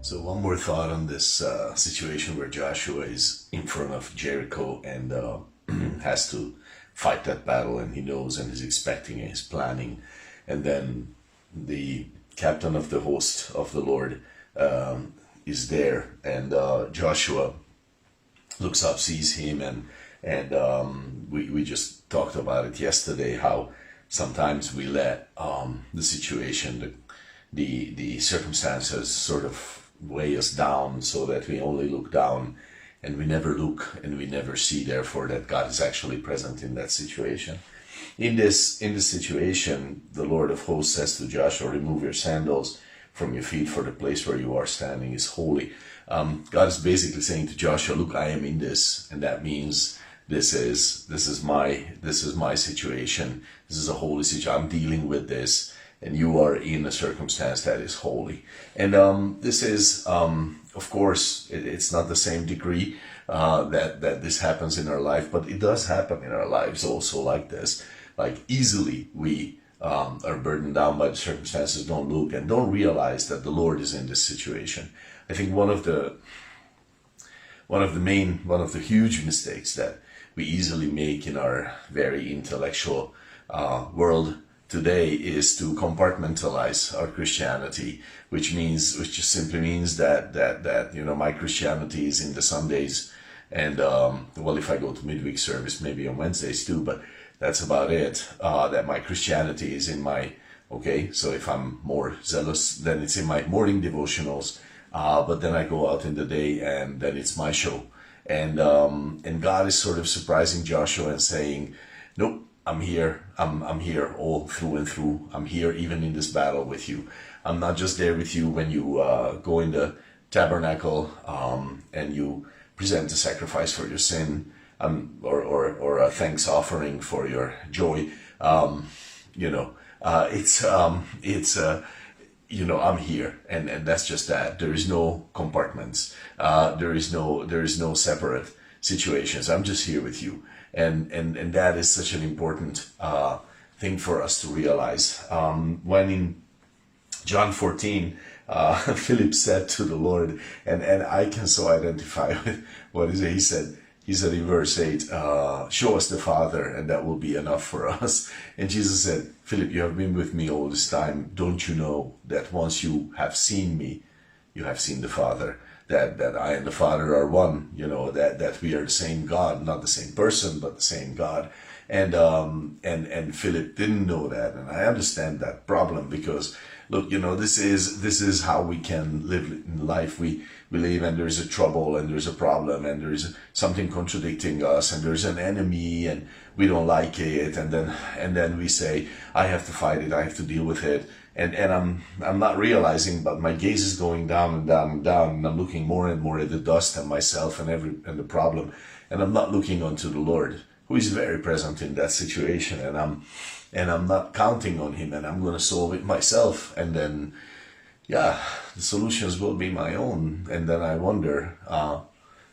So one more thought on this situation where Joshua is in front of Jericho and has to fight that battle, and he knows and is expecting and is planning. And then the captain of the host of the Lord is there, and Joshua looks up, sees him, and we just talked about it yesterday, how sometimes we let the situation, the circumstances sort of weigh us down, so that we only look down and we never look and we never see, therefore, that God is actually present in that situation. In this situation, the Lord of hosts says to Joshua, remove your sandals from your feet, for the place where you are standing is holy. God is basically saying to Joshua, look, I am in this, and that means this is my situation. This is a holy situation. I'm dealing with this, and you are in a circumstance that is holy. And this is, of course, it's not the same degree that this happens in our life, but it does happen in our lives also like this. Like easily we are burdened down by the circumstances, don't look and don't realize that the Lord is in this situation. I think one of the huge mistakes that we easily make in our very intellectual world today is to compartmentalize our Christianity, which just simply means that my Christianity is in the Sundays, and well, if I go to midweek service, maybe on Wednesdays too, but that's about it. That my Christianity is in my, okay, so if I'm more zealous, then it's in my morning devotionals, but then I go out in the day and then it's my show. And God is sort of surprising Joshua and saying, nope, I'm here. I'm here all through and through. I'm here even in this battle with you. I'm not just there with you when you go in the tabernacle and you present a sacrifice for your sin, or a thanks offering for your joy. I'm here, and that's just that. There is no compartments. There is no separate situations. I'm just here with you, and that is such an important thing for us to realize. When in John 14, Philip said to the Lord, and I can so identify with what is it? He said in verse 8, show us the Father, and that will be enough for us. And Jesus said, Philip, you have been with me all this time. Don't you know that once you have seen me, you have seen the Father? That I and the Father are one, that we are the same God, not the same person, but the same God. And Philip didn't know that, and I understand that problem, because look, this is how we can live in life. We live, and there's a trouble, and there's a problem, and there's something contradicting us, and there's an enemy, and we don't like it, and then we say, I have to fight it, I have to deal with it, and I'm not realizing, but my gaze is going down and down and down, and I'm looking more and more at the dust and myself and the problem, and I'm not looking unto the Lord, who is very present in that situation, and I'm not counting on him, and I'm going to solve it myself, and then the solutions will be my own. And then I wonder,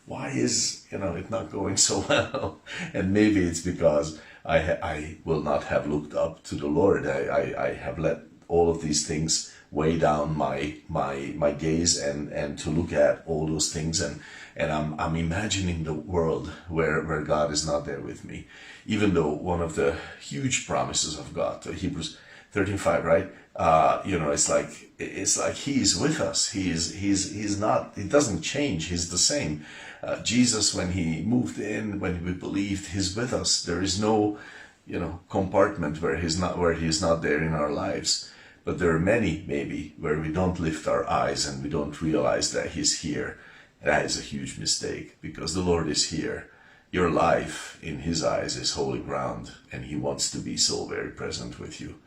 why is it not going so well? And maybe it's because I will not have looked up to the Lord. I have let all of these things weigh down my gaze, and to look at all those things, and I'm imagining the world where God is not there with me, even though one of the huge promises of God, Hebrews 13:5, right? It's like He is with us. He's not. It doesn't change. He's the same. Jesus, when He moved in, when we believed, He's with us. There is no, compartment where He's not there in our lives. But there are many, maybe, where we don't lift our eyes and we don't realize that He's here. That is a huge mistake, because the Lord is here. Your life in His eyes is holy ground, and He wants to be so very present with you.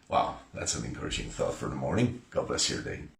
Wow, that's an encouraging thought for the morning. God bless your day.